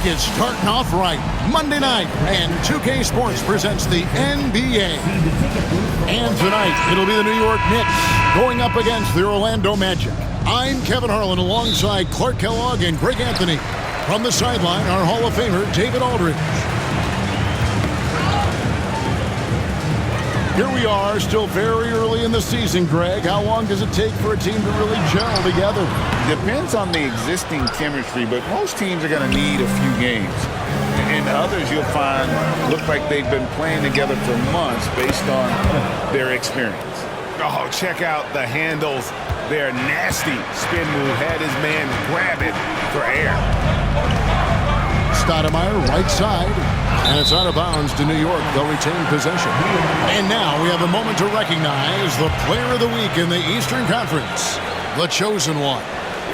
is starting off right. Monday night, and 2K Sports presents the NBA. And tonight, it'll be the New York Knicks going up against the Orlando Magic. I'm Kevin Harlan alongside Clark Kellogg and Greg Anthony. From the sideline, our Hall of Famer, David Aldridge. Here we are, still very early in the season, Greg. How long does it take for a team to really gel together? Depends on the existing chemistry, but most teams are going to need a few games. And others you'll find look like they've been playing together for months based on their experience. Oh, check out the handles. They're nasty. Spin move had his man grab it for air. Stoudemire, right side. And it's out of bounds to New York. They'll retain possession. And now we have a moment to recognize the player of the week in the Eastern Conference, the chosen one.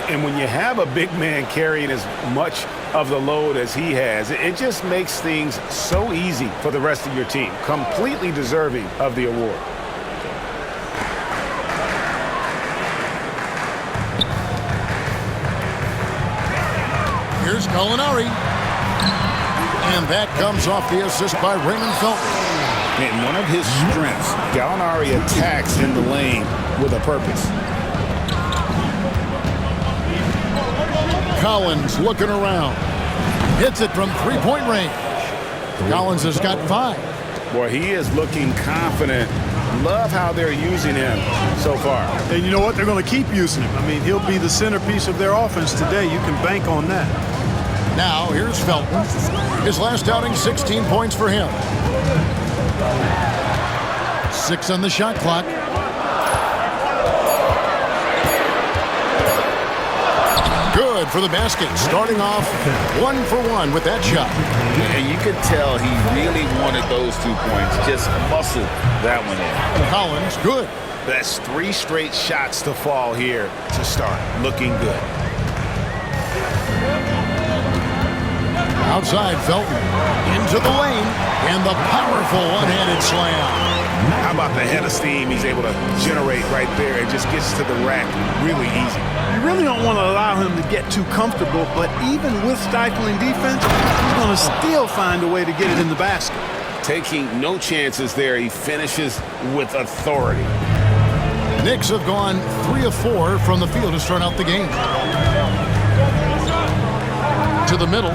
And when you have a big man carrying as much of the load as he has, it just makes things so easy for the rest of your team. Completely deserving of the award. Here's Gallinari. And that comes off the assist by Raymond Felton. And one of his strengths, Gallinari attacks in the lane with a purpose. Collins looking around. Hits it from three-point range. Collins has got 5. Boy, he is looking confident. Love how they're using him so far. And you know what? They're going to keep using him. I mean, he'll be the centerpiece of their offense today. You can bank on that. Now, here's Felton. His last outing, 16 points for him. 6 on the shot clock. Good for the basket. Starting off 1 for 1 with that shot. And you could tell he really wanted those 2 points. Just muscled that one in. Collins, good. That's 3 straight shots to fall here to start. Looking good. Outside, Felton into the lane, and the powerful one-handed slam. How about the head of steam he's able to generate right there? It just gets to the rack really easy. You really don't want to allow him to get too comfortable, but even with stifling defense, he's going to still find a way to get it in the basket. Taking no chances there, he finishes with authority. Knicks have gone 3 of 4 from the field to start out the game. To the middle.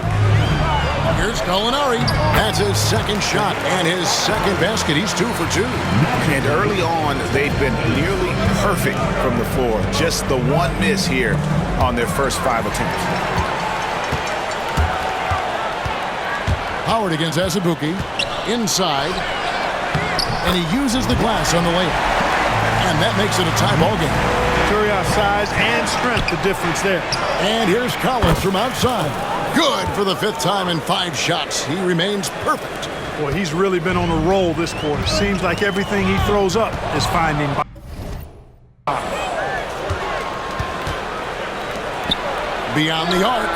Here's Gallinari. That's his second shot and his second basket. He's 2 for 2. And early on, they've been nearly perfect from the floor. Just the one miss here on their first 5 attempts. Howard against Azubuike. Inside. And he uses the glass on the layup. And that makes it a tie ball game. Curious size and strength, the difference there. And here's Collins from outside. Good for the 5th time in 5 shots. He remains perfect. Boy, he's really been on a roll this quarter. Seems like everything he throws up is finding beyond the arc.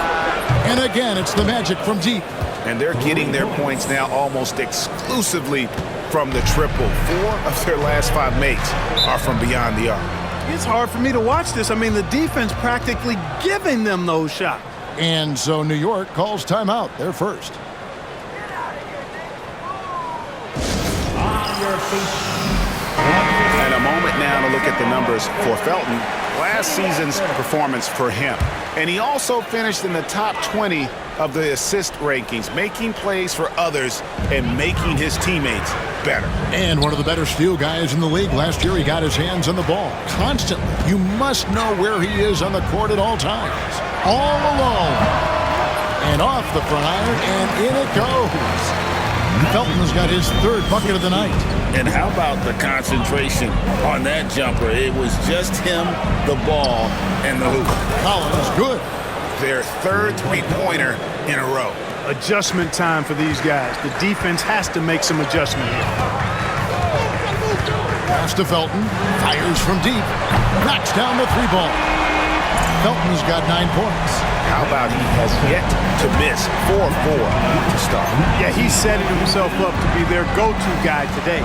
And again, it's the Magic from deep. And they're getting their points now almost exclusively from the triple. 4 of their last 5 makes are from beyond the arc. It's hard for me to watch this. I mean, the defense practically giving them those shots. And so New York calls timeout. They're first. And a moment now to look at the numbers for Felton. Last season's performance for him. And he also finished in the top 20 of the assist rankings, making plays for others and making his teammates better. And one of the better steal guys in the league. Last year he got his hands on the ball constantly. You must know where he is on the court at all times. All alone. And off the front iron, and in it goes. Felton's got his 3rd bucket of the night. And how about the concentration on that jumper? It was just him, the ball, and the hoop. Collins, good. Their 3rd 3-pointer in a row. Adjustment time for these guys. The defense has to make some adjustment here. Pass to Felton. Fires from deep. Knocks down the 3-ball. Felton's got 9 points. How about he has yet to miss 4-4 to start? Yeah, he's setting himself up to be their go-to guy today.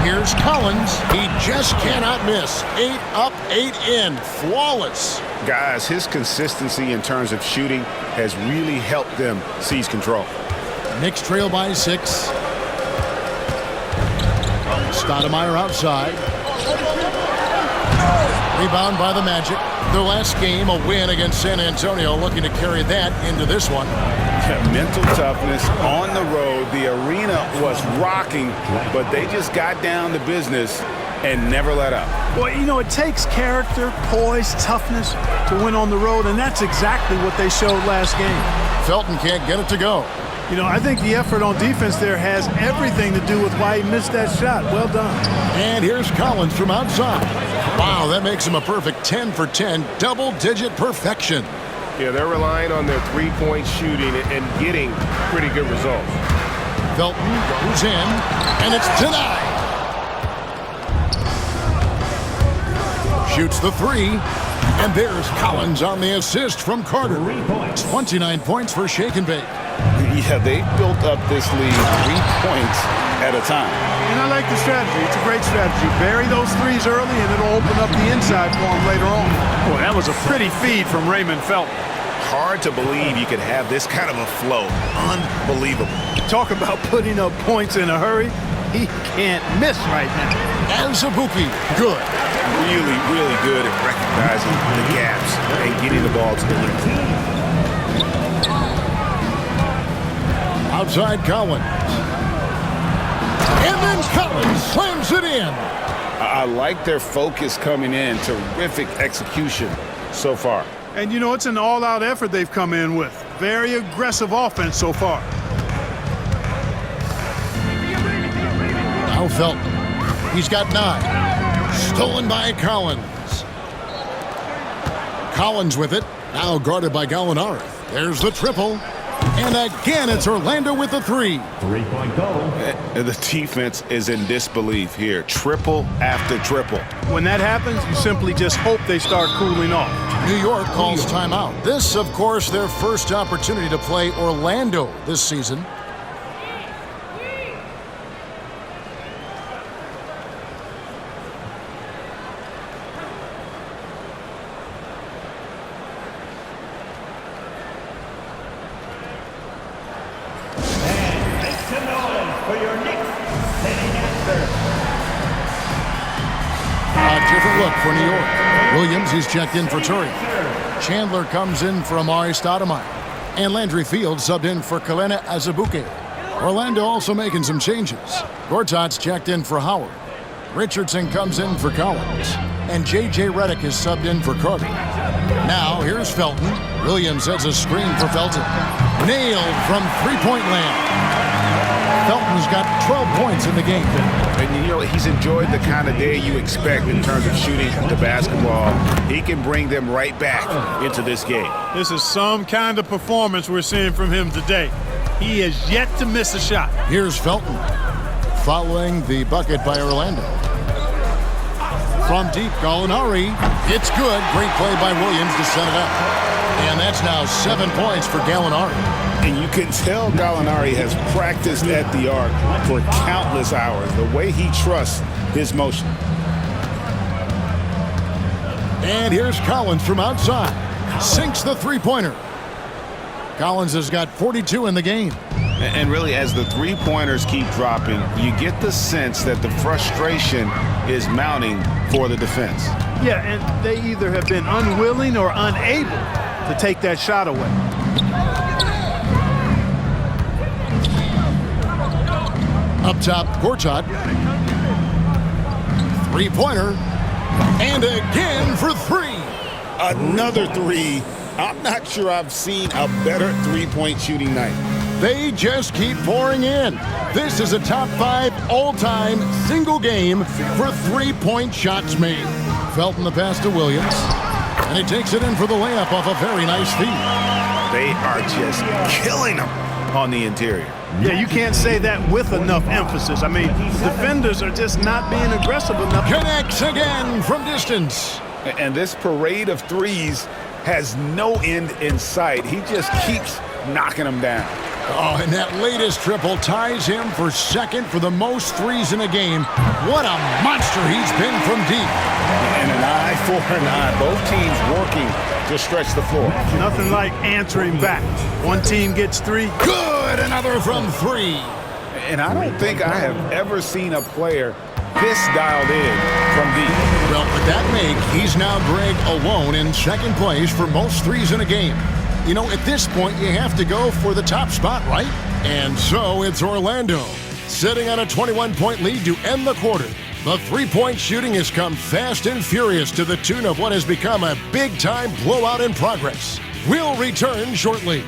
Here's Collins. He just cannot miss. 8 up, 8 in. Flawless. Guys, his consistency in terms of shooting has really helped them seize control. Knicks trail by 6. Stoudemire outside. Rebound by the Magic. Their last game, a win against San Antonio, looking to carry that into this one. Mental toughness on the road. The arena was rocking, but they just got down to business and never let up. Well, you know, it takes character, poise, toughness to win on the road, and that's exactly what they showed last game. Felton can't get it to go. You know, I think the effort on defense there has everything to do with why he missed that shot. Well done. And here's Collins from outside. Wow, that makes him a perfect 10 for 10, double-digit perfection. Yeah, they're relying on their three-point shooting and getting pretty good results. Felton goes in, and it's denied. Shoots the 3, and there's Collins on the assist from Carter. 29 points for Shake and Bake. Yeah, they built up this lead 3 points at a time. And I like the strategy. It's a great strategy. Bury those threes early, and it'll open up the inside for him later on. Boy, that was a pretty feed from Raymond Felton. Hard to believe you could have this kind of a flow. Unbelievable. Talk about putting up points in a hurry. He can't miss right now. Azubuike, good. Really, really good at recognizing the gaps and getting the ball to the rim. Outside Collins. And then Collins slams it in. I like their focus coming in. Terrific execution so far. And, you know, it's an all-out effort they've come in with. Very aggressive offense so far. Now Felton. He's got 9. Stolen by Collins. Collins with it. Now guarded by Gallinari. There's the triple. And again, it's Orlando with the 3. 3-point goal. The defense is in disbelief here. Triple after triple. When that happens, you simply just hope they start cooling off. New York calls timeout. This, of course, their first opportunity to play Orlando this season. For your Knicks, setting answer. A different look for New York. Williams, he's checked in for Turi. Chandler comes in for Amari Stoudemire. And Landry Fields subbed in for Kalena Azubuike. Orlando also making some changes. Gortat's checked in for Howard. Richardson comes in for Collins. And J.J. Redick is subbed in for Carter. Now, here's Felton. Williams sets a screen for Felton. Nailed from three-point land. Felton's got 12 points in the game. And, you know, he's enjoyed the kind of day you expect in terms of shooting the basketball. He can bring them right back into this game. This is some kind of performance we're seeing from him today. He has yet to miss a shot. Here's Felton following the bucket by Orlando. From deep, Gallinari. It's good. Great play by Williams to set it up. And that's now 7 points for Gallinari. And you can tell Gallinari has practiced at the arc for countless hours. The way he trusts his motion. And here's Collins from outside. Sinks the three-pointer. Collins has got 42 in the game. And really, as the three-pointers keep dropping, you get the sense that the frustration is mounting for the defense. Yeah, and they either have been unwilling or unable to take that shot away. Up top, Gortat. Three-pointer. And again for 3. Another 3. I'm not sure I've seen a better three-point shooting night. They just keep pouring in. This is a top 5 all-time single game for three-point shots made. Felton the pass to Williams. And he takes it in for the layup off a very nice feed. They are just killing them on the interior. Yeah, you can't say that with enough emphasis. I mean, defenders are just not being aggressive enough. Connects again from distance. And this parade of threes has no end in sight. He just keeps knocking them down. Oh, and that latest triple ties him for second for the most threes in a game. What a monster he's been from deep. And an eye for an eye. Both teams working to stretch the floor. Nothing like answering back. One team gets 3. Good, another from 3. And I don't think I have ever seen a player this dialed in from deep. Well, with that make, he's now Greg alone in second place for most threes in a game. You know, at this point, you have to go for the top spot, right? And so it's Orlando, sitting on a 21-point lead to end the quarter. The three-point shooting has come fast and furious to the tune of what has become a big-time blowout in progress. We'll return shortly.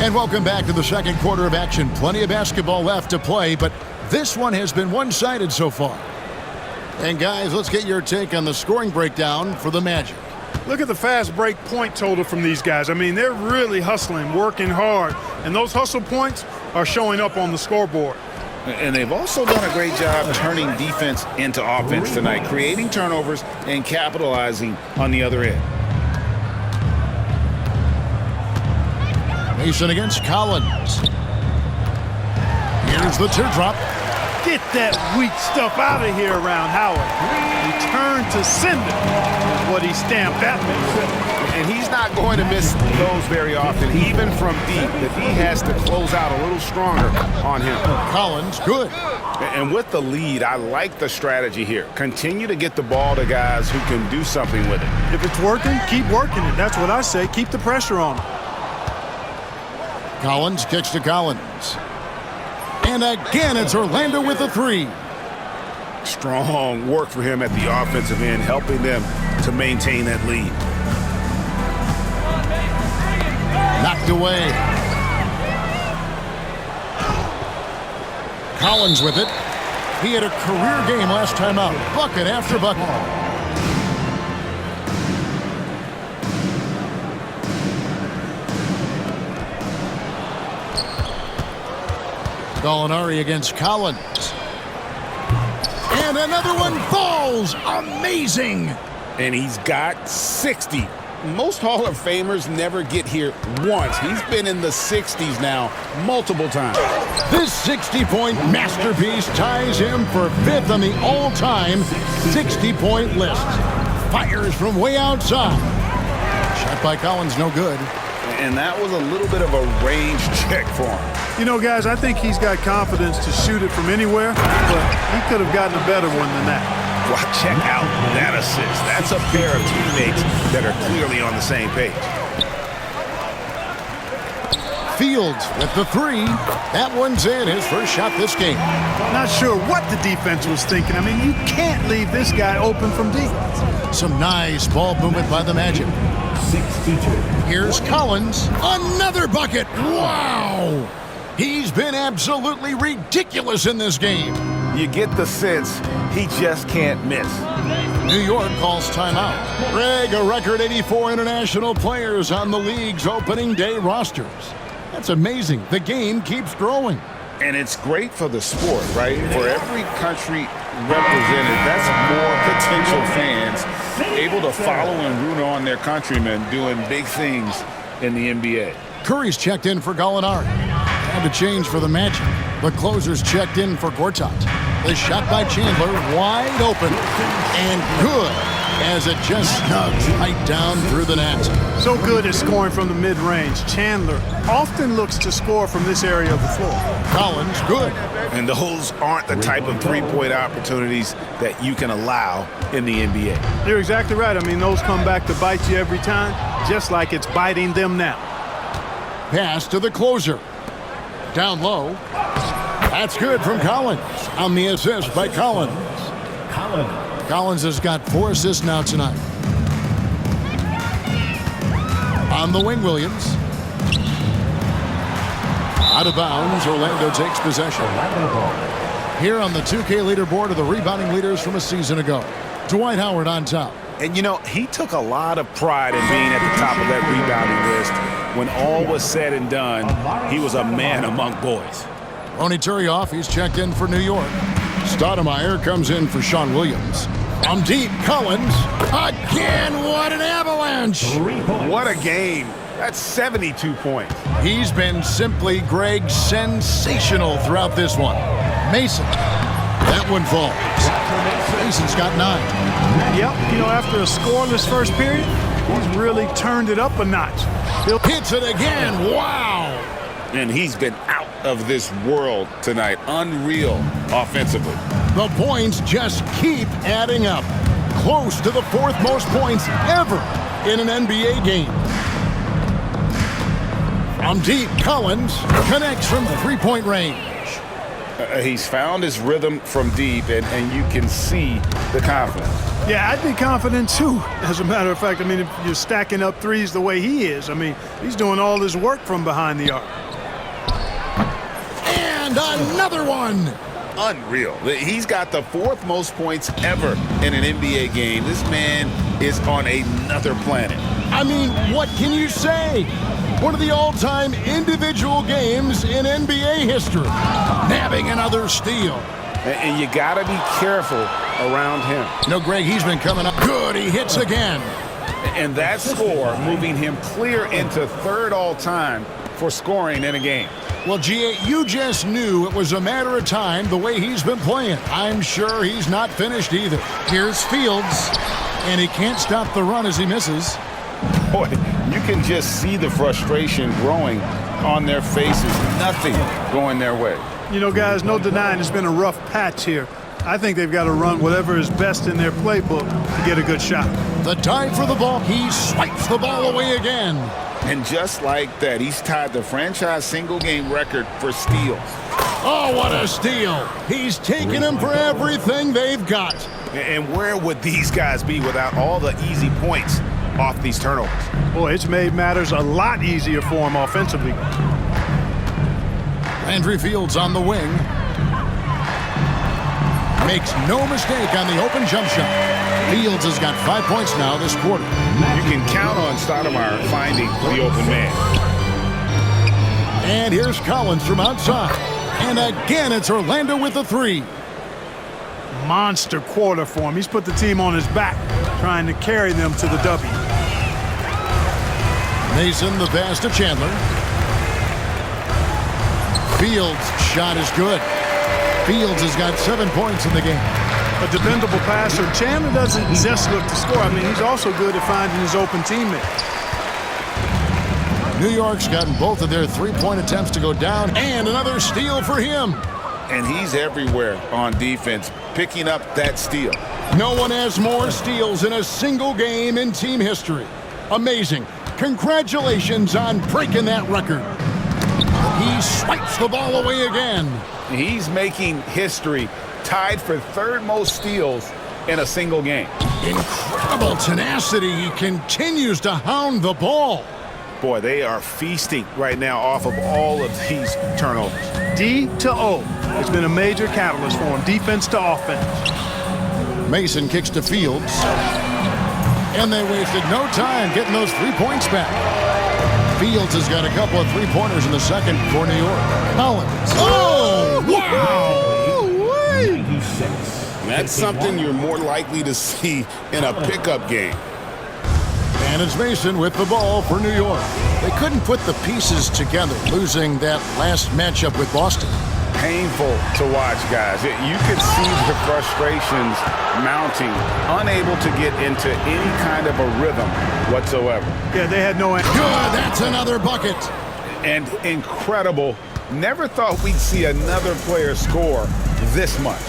And welcome back to the second quarter of action. Plenty of basketball left to play, but this one has been one-sided so far. And guys, let's get your take on the scoring breakdown for the Magic. Look at the fast break point total from these guys. I mean, they're really hustling, working hard, and those hustle points are showing up on the scoreboard. And they've also done a great job turning defense into offense tonight, creating turnovers and capitalizing on the other end. Mason against Collins. Here's the teardrop. Get that weak stuff out of here around Howard. Return to sender is what he stamped at me. And he's not going to miss those very often, even from deep, that he has to close out a little stronger on him. Collins, good. And with the lead, I like the strategy here. Continue to get the ball to guys who can do something with it. If it's working, keep working it. That's what I say. Keep the pressure on him. Collins kicks to Collins. And again, it's Orlando with a 3. Strong work for him at the offensive end, helping them to maintain that lead. Knocked away. Collins with it. He had a career game last time out. Bucket after bucket. Gallinari against Collins. And another one falls. Amazing. And he's got 60. Most Hall of Famers never get here once. He's been in the 60s now multiple times. This 60-point masterpiece ties him for 5th on the all-time 60-point list. Fires from way outside. Shot by Collins, no good. And that was a little bit of a range check for him. You know, guys, I think he's got confidence to shoot it from anywhere, but he could have gotten a better one than that. Well, check out that assist. That's a pair of teammates that are clearly on the same page. Fields with the 3. That one's in, his first shot this game. Not sure what the defense was thinking. I mean, you can't leave this guy open from deep. Some nice ball movement by the Magic. 62. Here's Collins. Another bucket. Wow! He's been absolutely ridiculous in this game. You get the sense he just can't miss. New York calls timeout. Greg, a record 84 international players on the league's opening day rosters. That's amazing. The game keeps growing. And it's great for the sport, right? For every country represented, that's more potential fans able to follow and root on their countrymen doing big things in the NBA. Curry's checked in for Gallinari. Had to change for the Magic. The closer's checked in for Gortat. The shot by Chandler, wide open and good, as it just snugs right down through the net. So good at scoring from the mid-range. Chandler often looks to score from this area of the floor. Collins, good. And those aren't the type of three-point opportunities that you can allow in the NBA. You're exactly right. I mean, those come back to bite you every time, just like it's biting them now. Pass to the closer. Down low. That's good from Collins. On the assist by Collins. Collins has got 4 assists now tonight. On the wing, Williams. Out of bounds, Orlando takes possession. Here on the 2K leaderboard are the rebounding leaders from a season ago. Dwight Howard on top. And, you know, he took a lot of pride in being at the top of that rebounding list. When all was said and done, he was a man among boys. Ronny Turioff, he's checked in for New York. Stoudemire comes in for Sean Williams. From deep, Collins. Again, what an avalanche! 3 points. What a game. That's 72 points. He's been simply, Greg, sensational throughout this one. Mason. That one falls. Mason's got 9. Yep, you know, after a scoreless first period, he's really turned it up a notch. Hits it again. Wow! And he's been out of this world tonight. Unreal offensively. The points just keep adding up. Close to the 4th most points ever in an NBA game. From deep, Collins connects from 3-point range. He's found his rhythm from deep, and you can see the confidence. Yeah, I'd be confident too. As a matter of fact, I mean, if you're stacking up threes the way he is, I mean, he's doing all his work from behind the arc. And another one. Unreal. He's got the 4th most points ever in an NBA game. This man is on another planet. I mean, what can you say? One of the all-time individual games in NBA history. Nabbing another steal. And you got to be careful around him. You know, Greg, he's been coming up good. He hits again. And that score moving him clear into 3rd all-time for scoring in a game. Well, G.A., you just knew it was a matter of time the way he's been playing. I'm sure he's not finished either. Here's Fields, and he can't stop the run as he misses. Boy, you can just see the frustration growing on their faces. Nothing going their way. You know, guys, no denying it's been a rough patch here. I think they've got to run whatever is best in their playbook to get a good shot. The dive for the ball. He swipes the ball away again. And just like that, he's tied the franchise single-game record for steals. Oh, what a steal. He's taking them for everything they've got. And where would these guys be without all the easy points off these turnovers? Boy, it's made matters a lot easier for him offensively. Landry Fields on the wing. Makes no mistake on the open jump shot. Fields has got 5 points now this quarter. You can count on Stoudemire finding the open man. And here's Collins from outside. And again, it's Orlando with the 3. Monster quarter for him. He's put the team on his back, trying to carry them to the W. Mason, the pass to Chandler. Fields' shot is good. Fields has got 7 points in the game. A dependable passer. Chandler doesn't just look to score. I mean, he's also good at finding his open teammates. New York's gotten both of their 3-point attempts to go down, and another steal for him. And he's everywhere on defense, picking up that steal. No one has more steals in a single game in team history. Amazing. Congratulations on breaking that record. He swipes the ball away again. He's making history, tied for 3rd most steals in a single game. Incredible tenacity. He continues to hound the ball. Boy, they are feasting right now off of all of these turnovers. D to O has been a major catalyst for him, defense to offense. Mason kicks to Fields. And they wasted no time getting those 3 points back. Fields has got a couple of 3-pointers in the second for New York. Collins. Oh, wow! 96. That's something you're more likely to see in a pickup game. And it's Mason with the ball for New York. They couldn't put the pieces together, losing that last matchup with Boston. Painful to watch, guys. You could see the frustrations mounting, unable to get into any kind of a rhythm whatsoever. Yeah, they had no answer. Good, that's another bucket. And incredible. Never thought we'd see another player score this much.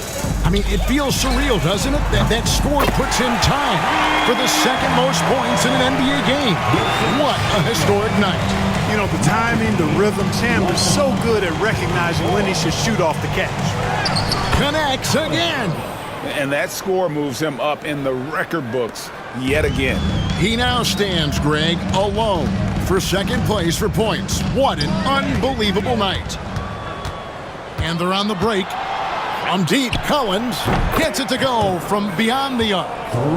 I mean, it feels surreal, doesn't it? That score puts in time for the 2nd most points in an NBA game. What a historic night. You know, the timing, the rhythm. Chandler's so good at recognizing when he should shoot off the catch. Connects again. And that score moves him up in the record books yet again. He now stands, Greg, alone for 2nd place for points. What an unbelievable night. And they're on the break. From deep, Collins gets it to go from beyond the arc.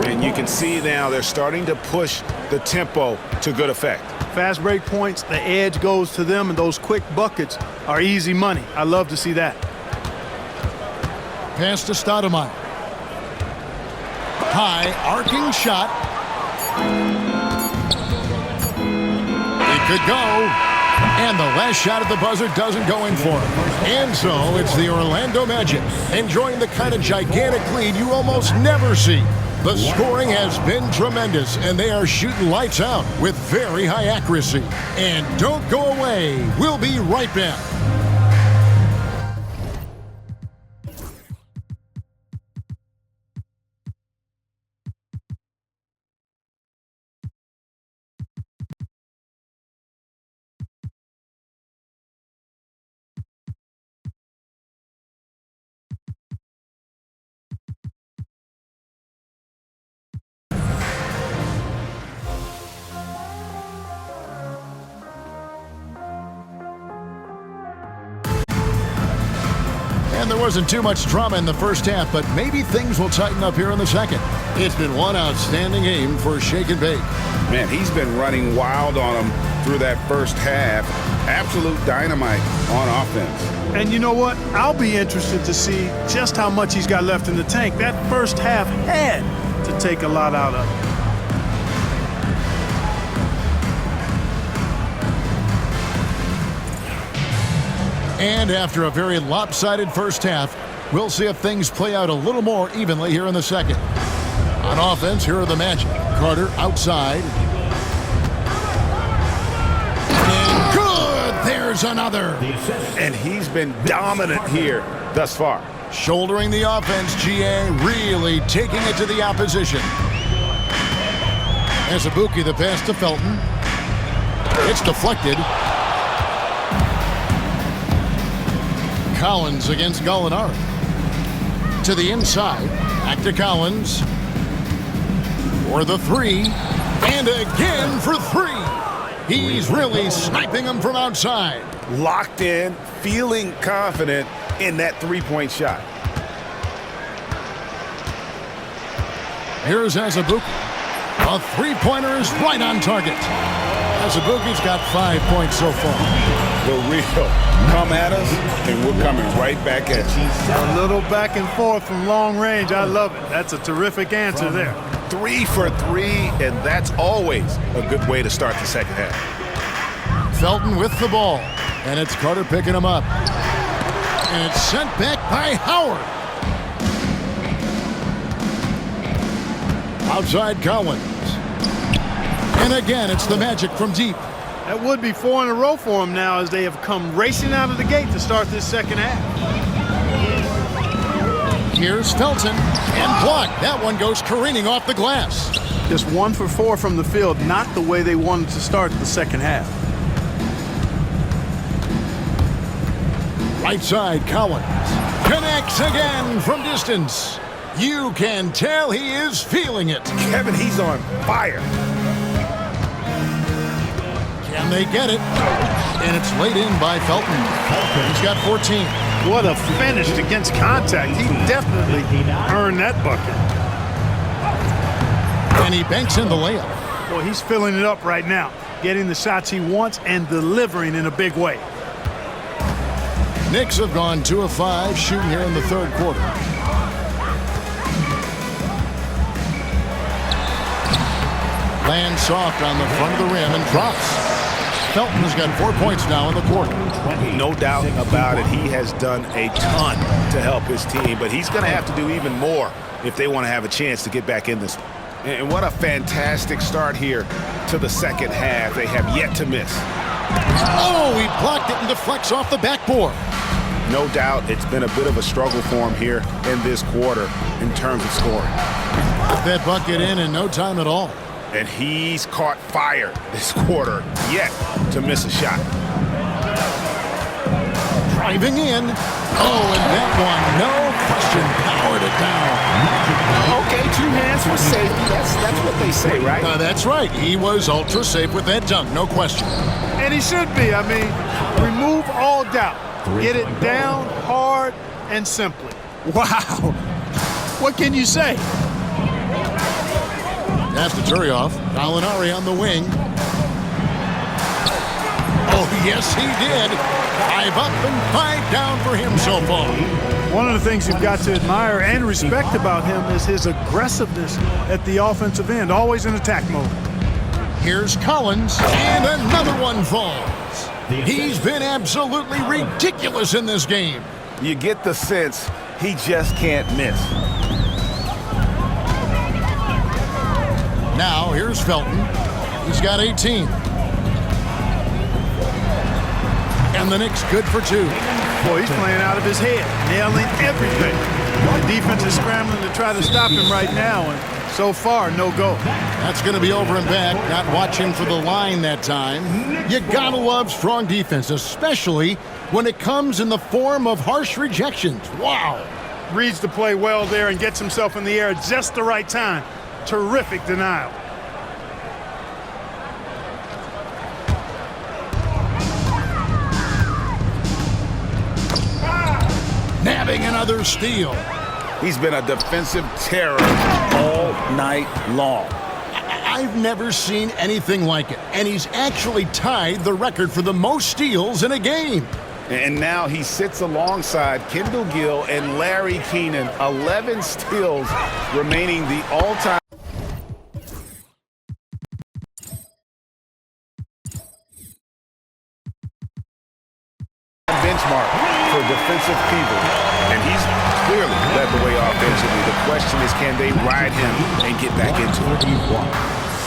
And you can see now they're starting to push the tempo to good effect. Fast break points, the edge goes to them, and those quick buckets are easy money. I love to see that. Pass to Stoudemire. High, arcing shot. It could go. And the last shot at the buzzer doesn't go in for him. And so it's the Orlando Magic enjoying the kind of gigantic lead you almost never see. The scoring has been tremendous, and they are shooting lights out with very high accuracy. And don't go away. We'll be right back. And there wasn't too much drama in the first half, but maybe things will tighten up here in the second. It's been one outstanding game for Shake and Bake. Man, he's been running wild on them through that first half. Absolute dynamite on offense. And you know what? I'll be interested to see just how much he's got left in the tank. That first half had to take a lot out of it. And after a very lopsided first half, we'll see if things play out a little more evenly here in the second. On offense, here are the Magic. Carter outside. And good! There's another. And he's been dominant here thus far. Shouldering the offense, GA really taking it to the opposition. Azubuike, the pass to Felton. It's deflected. Collins against Gallinari. To the inside. Back to Collins. For the three. And again for three. He's really sniping them from outside. Locked in, feeling confident in that three-point shot. Here's Azubuike. A three-pointer is right on target. Azubuike's got 5 points so far. The real come at us, and we're coming right back at you. A little back and forth from long range. I love it. That's a terrific answer there. 3 for 3, and that's always a good way to start the second half. Felton with the ball, and it's Carter picking him up. And it's sent back by Howard. Outside Collins. And again, it's the Magic from deep. That would be 4 in a row for them now as they have come racing out of the gate to start this second half. Here's Felton, and blocked. That one goes careening off the glass. Just 1 for 4 from the field, not the way they wanted to start the second half. Right side, Collins. Connects again from distance. You can tell he is feeling it. Kevin, he's on fire. Can they get it? And it's laid in by Felton. He's got 14. What a finish against contact. He definitely earned that bucket. And he banks in the layup. Well, he's filling it up right now, getting the shots he wants and delivering in a big way. Knicks have gone 2 of 5 shooting here in the third quarter. Lands soft on the front of the rim and drops. Felton has got 4 points now in the quarter. No doubt about it. He has done a ton to help his team, but he's going to have to do even more if they want to have a chance to get back in this one. And what a fantastic start here to the second half. They have yet to miss. Oh, he blocked it and deflects off the backboard. No doubt it's been a bit of a struggle for him here in this quarter in terms of scoring. Put that bucket in no time at all. And he's caught fire this quarter, yet to miss a shot. Driving in. Oh, and that one, no question, powered it down. Okay, 2 hands for safety. That's what they say, right? That's right. He was ultra safe with that dunk, no question. And he should be. Remove all doubt. Get it down hard and simply. Wow. What can you say? Pass to Turioff. Gallinari on the wing. Oh, yes, he did. 5 up and 5 down for him so far. One of the things you've got to admire and respect about him is his aggressiveness at the offensive end, always in attack mode. Here's Collins, and another one falls. He's been absolutely ridiculous in this game. You get the sense he just can't miss. Now, here's Felton. He's got 18. And the Knicks good for 2. Boy, he's playing out of his head, nailing everything. The defense is scrambling to try to stop him right now, and so far, no go. That's going to be over and back. Not watching for the line that time. You gotta love strong defense, especially when it comes in the form of harsh rejections. Wow. Reads the play well there and gets himself in the air at just the right time. Terrific denial. Nabbing another steal. He's been a defensive terror all night long. I've never seen anything like it. And he's actually tied the record for the most steals in a game. And now he sits alongside Kendall Gill and Larry Keenan. 11 steals remaining the all-time benchmark for defensive people. And he's clearly led the way offensively. The question is, can they ride him and get back into it?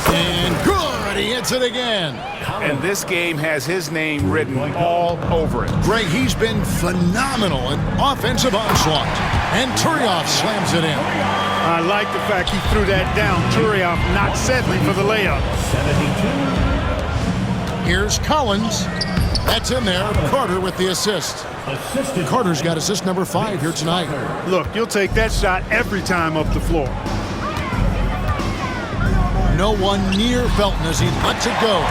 And good, he hits it again. And this game has his name written all over it. Greg, he's been phenomenal in offensive onslaught. And Turioff slams it in. I like the fact he threw that down. Turioff not settling for the layup. Here's Collins. That's in there. Carter with the assist. Carter's got assist number 5 here tonight. Look, you'll take that shot every time up the floor. No one near Felton as he lets it go.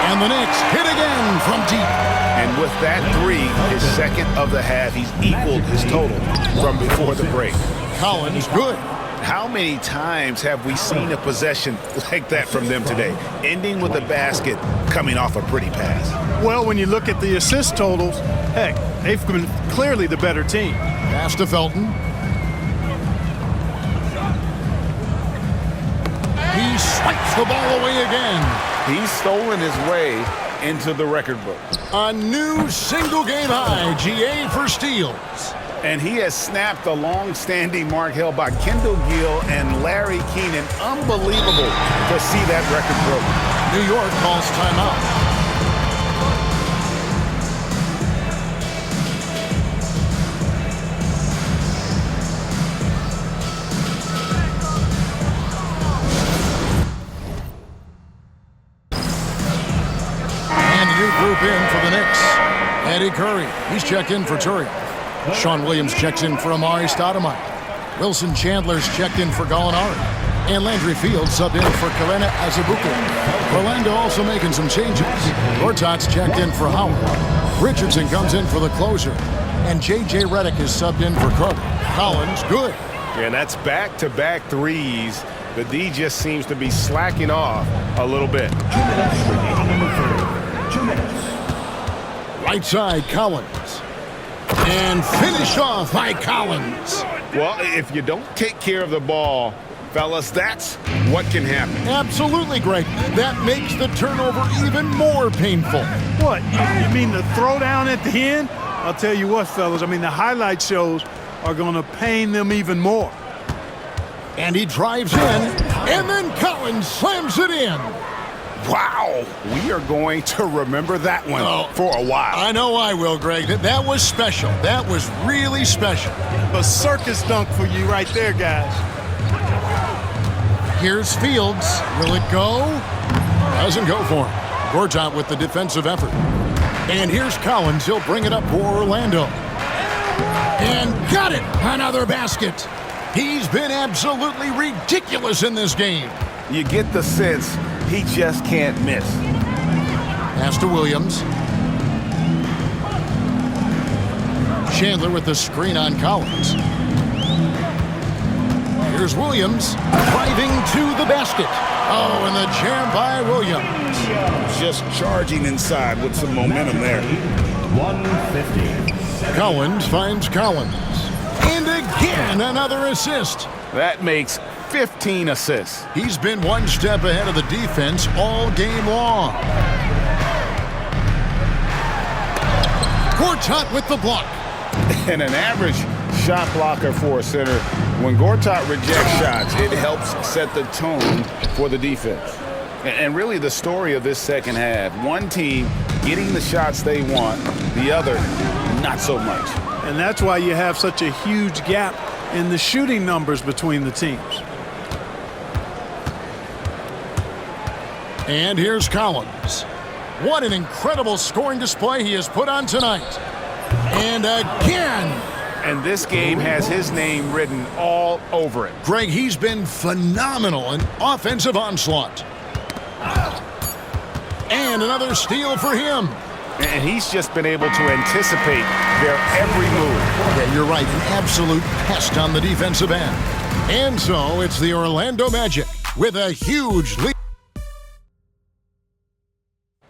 And the Knicks hit again from deep. And with that 3, his second of the half, he's equaled his total from before the break. Collins, good. How many times have we seen a possession like that from them today, ending with a basket coming off a pretty pass? Well, when you look at the assist totals, heck, they've been clearly the better team. Pass to Felton. He swipes the ball away again. He's stolen his way into the record book. A new single-game high, GA for steals. And he has snapped the long-standing mark held by Kendall Gill and Larry Keenan. Unbelievable to see that record broken. New York calls timeout. Group in for the Knicks. Eddie Curry, he's checked in for Turriott. Sean Williams checks in for Amari Stoudemire. Wilson Chandler's checked in for Gallinari. And Landry Fields subbed in for Kalena Azubuike. Orlando also making some changes. Gortat's checked in for Howard. Richardson comes in for the closer. And J.J. Redick is subbed in for Carter. Collins, good. And that's back-to-back threes. The D just seems to be slacking off a little bit. 2 minutes remaining in the third. 2 minutes. Right side, Collins. And finish off by Collins. Well, if you don't take care of the ball, fellas, that's what can happen. Absolutely, Greg. That makes the turnover even more painful. What, you mean the throwdown at the end? I'll tell you what, fellas, I mean the highlight shows are going to pain them even more. And he drives in, and then Collins slams it in. Wow, we are going to remember that one for a while. I know I will, Greg. That was special. That was really special. A circus dunk for you right there, guys. Here's Fields. Will it go? Doesn't go for him. Gortat with the defensive effort. And here's Collins. He'll bring it up for Orlando. And got it. Another basket. He's been absolutely ridiculous in this game. You get the sense he just can't miss. Pass to Williams. Chandler with the screen on Collins. Here's Williams driving to the basket. Oh, and the jam by Williams. Just charging inside with some momentum there. 150. Collins finds Collins. And again, another assist. That makes 15 assists. He's been one step ahead of the defense all game long. Gortat with the block. And an average shot blocker for a center, when Gortat rejects shots, it helps set the tone for the defense. And really the story of this second half, one team getting the shots they want, the other not so much. And that's why you have such a huge gap in the shooting numbers between the teams. And here's Collins. What an incredible scoring display he has put on tonight. And again. And this game has his name written all over it. Greg, he's been phenomenal in offensive onslaught. And another steal for him. And he's just been able to anticipate their every move. Yeah, you're right. An absolute pest on the defensive end. And so it's the Orlando Magic with a huge lead.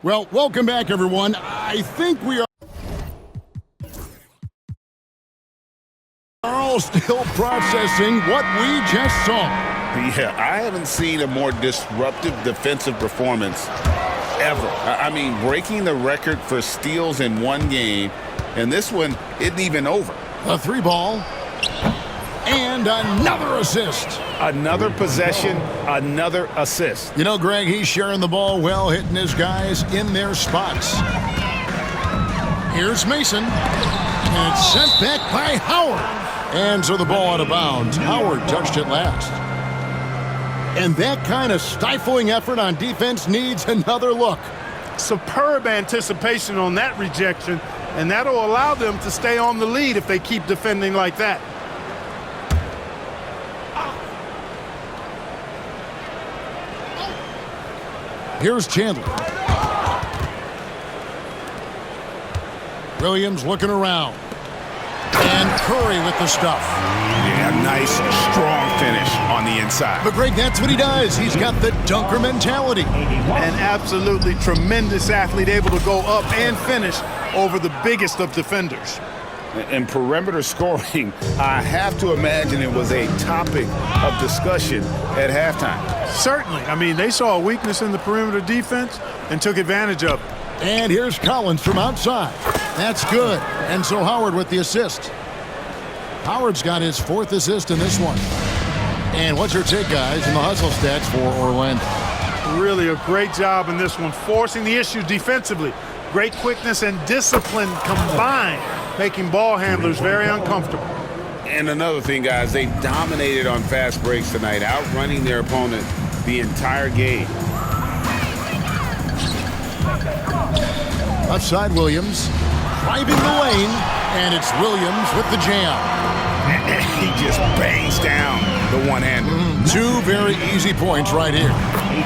Well, welcome back, everyone. I think we are all still processing what we just saw. Yeah, I haven't seen a more disruptive defensive performance ever. I mean, breaking the record for steals in one game, and this one isn't even over. A three ball, and another assist. Another possession, another assist. You know, Greg, he's sharing the ball well, hitting his guys in their spots. Here's Mason, and it's sent back by Howard. And so the ball out of bounds. Howard touched it last. And that kind of stifling effort on defense needs another look. Superb anticipation on that rejection, and that'll allow them to stay on the lead if they keep defending like that. Here's Chandler. Williams looking around. And Curry with the stuff. Yeah, nice, strong finish on the inside. But Greg, that's what he does. He's got the dunker mentality. An absolutely tremendous athlete, able to go up and finish over the biggest of defenders. And perimeter scoring, I have to imagine it was a topic of discussion at halftime. Certainly. I mean, they saw a weakness in the perimeter defense and took advantage of it. And here's Collins from outside. That's good. And so Howard with the assist. Howard's got his fourth assist in this one. And what's your take, guys, in the hustle stats for Orlando? Really a great job in this one, forcing the issue defensively. Great quickness and discipline combined, making ball handlers very uncomfortable. And another thing, guys, they dominated on fast breaks tonight, outrunning their opponent the entire game. Left side, Williams driving the lane, and it's Williams with the jam. He just bangs down the one-hander. Two very easy points right here.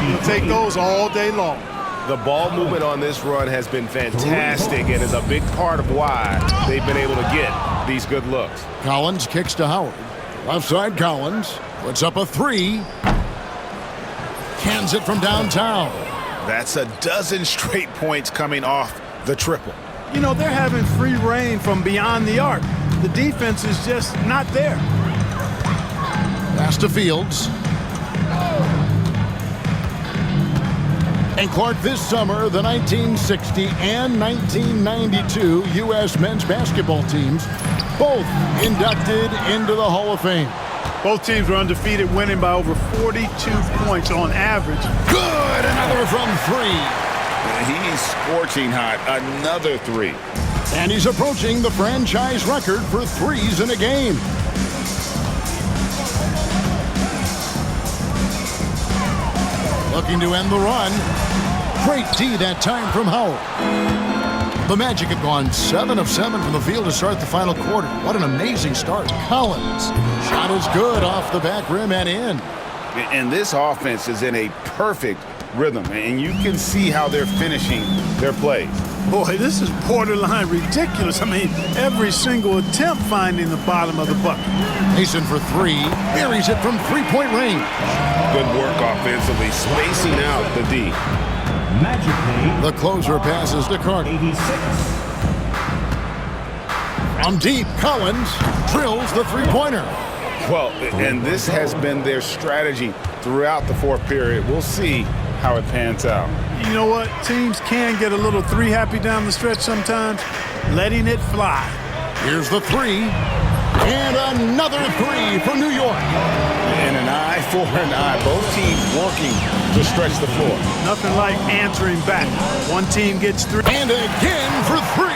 He'll take those all day long. The ball movement on this run has been fantastic and is a big part of why they've been able to get these good looks. Collins kicks to Howard. Left side, Collins puts up a three. Cans it from downtown. That's a dozen straight points coming off the triple. You know, they're having free reign from beyond the arc. The defense is just not there. Pass to Fields. And Clark, this summer, the 1960 and 1992 U.S. men's basketball teams both inducted into the Hall of Fame. Both teams were undefeated, winning by over 42 points on average. Good, another from three. He's scorching hot, another three. And he's approaching the franchise record for threes in a game. Looking to end the run. Great D that time from Howard. The Magic have gone 7 of 7 from the field to start the final quarter. What an amazing start. Collins. Shot is good off the back rim and in. And this offense is in a perfect rhythm, and you can see how they're finishing their plays. Boy, this is borderline ridiculous. I mean, every single attempt finding the bottom of the bucket. Mason for three. Buries it from three-point range. Good work offensively, spacing out the D. Magic name. The closer passes to Carter. 86. From deep, Collins drills the three-pointer. Well, and this has been their strategy throughout the fourth period. We'll see how it pans out. You know what? Teams can get a little three-happy down the stretch sometimes. Letting it fly. Here's the three. And another three for New York. And an eye for an eye. Both teams working to stretch the floor. Nothing like answering back. One team gets three. And again for three.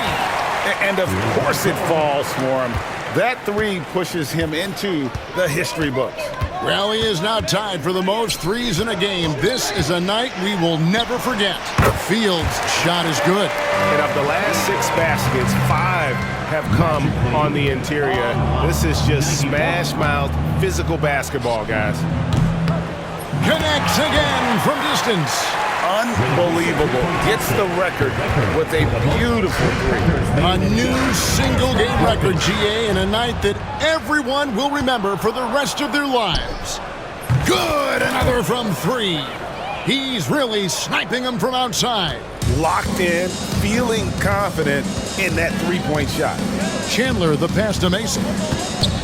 And of course it falls for him. That three pushes him into the history books. Well, he is now tied for the most threes in a game. This is a night we will never forget. Fields' shot is good. And of the last 6 baskets, 5 have come on the interior. This is just smash-mouth physical basketball, guys. Connects again from distance. Unbelievable. Gets the record with a beautiful three. A new single-game record, GA, in a night that everyone will remember for the rest of their lives. Good, another from three. He's really sniping them from outside. Locked in, feeling confident in that three-point shot. Chandler, the pass to Mason.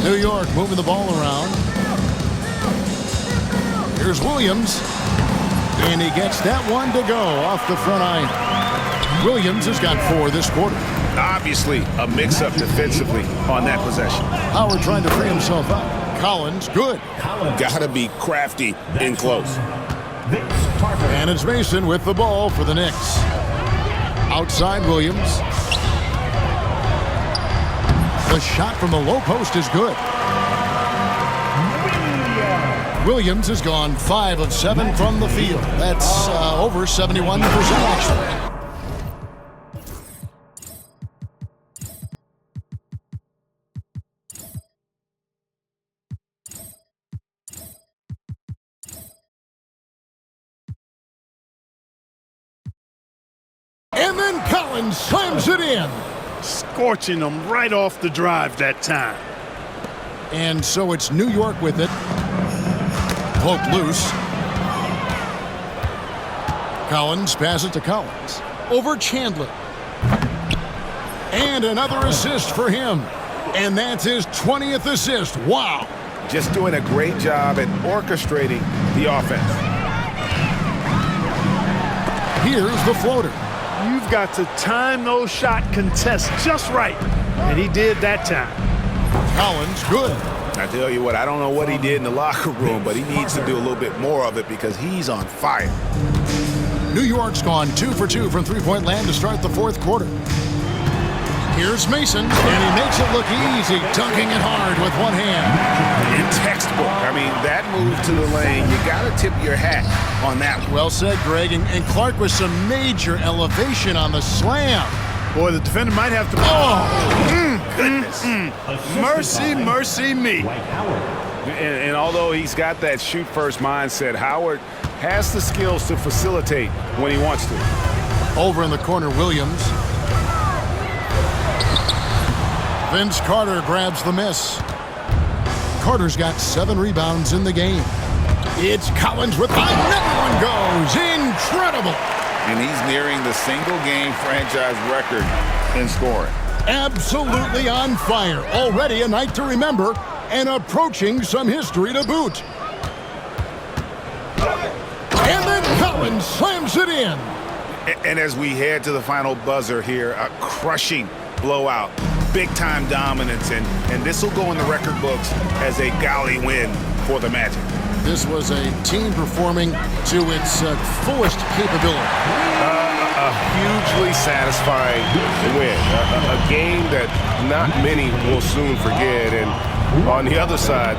New York moving the ball around. Here's Williams. And he gets that one to go off the front eye. Williams has got 4 this quarter. Obviously, a mix-up defensively on that possession. Howard trying to free himself up. Collins, good. Gotta be crafty in close. And it's Mason with the ball for the Knicks. Outside Williams. The shot from the low post is good. Williams has gone 5 of 7 from the field. That's over 71% actually. And then Collins slams it in. Scorching them right off the drive that time. And so it's New York with it. Poke loose. Collins passes to Collins. Over Chandler. And another assist for him. And that's his 20th assist. Wow. Just doing a great job at orchestrating the offense. Here's the floater. You've got to time those shot contests just right. And he did that time. Collins, good. I tell you what, I don't know what he did in the locker room, but he needs to do a little bit more of it because he's on fire. New York's gone 2 for 2 from three-point land to start the fourth quarter. Here's Mason, and he makes it look easy, dunking it hard with one hand. In textbook. I mean, that move to the lane, you got to tip your hat on that one. Well said, Greg, and Clark with some major elevation on the slam. Boy, the defender might have to... Goodness. Mercy, mercy me. And although he's got that shoot-first mindset, Howard has the skills to facilitate when he wants to. Over in the corner, Williams. Vince Carter grabs the miss. Carter's got 7 rebounds in the game. It's Collins with another one goes. Incredible. And he's nearing the single-game franchise record in scoring. Absolutely on fire. Already a night to remember and approaching some history to boot. And then Collins slams it in. And as we head to the final buzzer here, a crushing blowout, big-time dominance, and this will go in the record books as a golly win for the Magic. This was a team performing to its fullest capability. A hugely satisfying win, a game that not many will soon forget, and on the other side,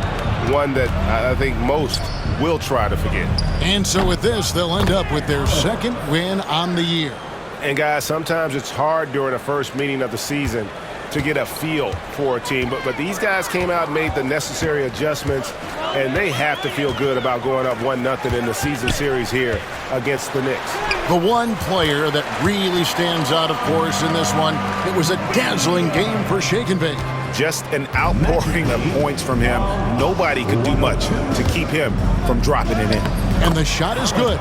one that I think most will try to forget. And so with this, they'll end up with their second win on the year. And guys, sometimes it's hard during the first meeting of the season to get a feel for a team. But these guys came out and made the necessary adjustments, and they have to feel good about going up 1-0 in the season series here against the Knicks. The one player that really stands out, of course, in this one, it was a dazzling game for Shake and Bake. Just an outpouring of points from him. Nobody could do much to keep him from dropping it in. And the shot is good.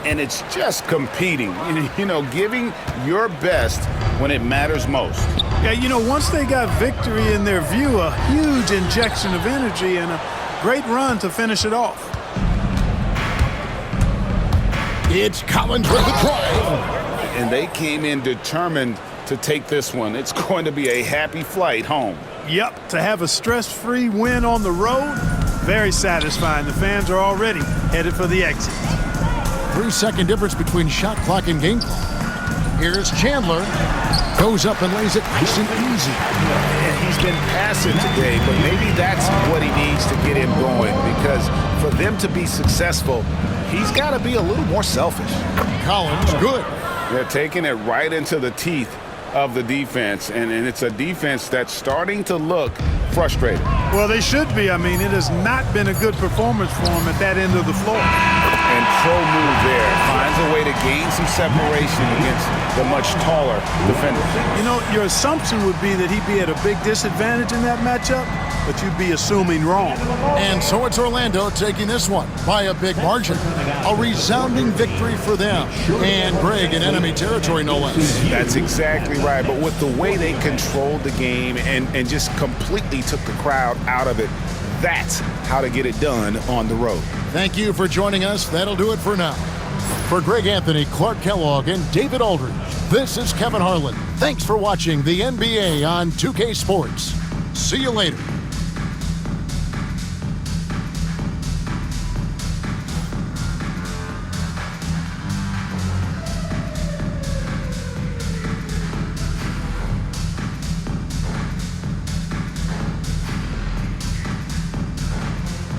And it's just competing, giving your best when it matters most. Yeah, once they got victory in their view, a huge injection of energy and a great run to finish it off. It's Collins with the drive. And they came in determined to take this one. It's going to be a happy flight home. Yep, to have a stress-free win on the road, very satisfying. The fans are already headed for the exit. 3-second difference between shot clock and game clock. Here's Chandler. Goes up and lays it nice and easy. And he's been passive today, but maybe that's what he needs to get him going, because for them to be successful, he's got to be a little more selfish. Collins, good. They're taking it right into the teeth of the defense, and it's a defense that's starting to look frustrated. Well, they should be. I mean, it has not been a good performance for them at that end of the floor. And Pro move there, finds a way to gain some separation against the much taller defender. Your assumption would be that he'd be at a big disadvantage in that matchup, but you'd be assuming wrong. And so it's Orlando taking this one by a big margin. A resounding victory for them. And Greg in enemy territory, no less. That's exactly right. But with the way they controlled the game and just completely took the crowd out of it, that's how to get it done on the road. Thank you for joining us. That'll do it for now. For Greg Anthony, Clark Kellogg, and David Aldridge, this is Kevin Harlan. Thanks for watching the NBA on 2K Sports. See you later.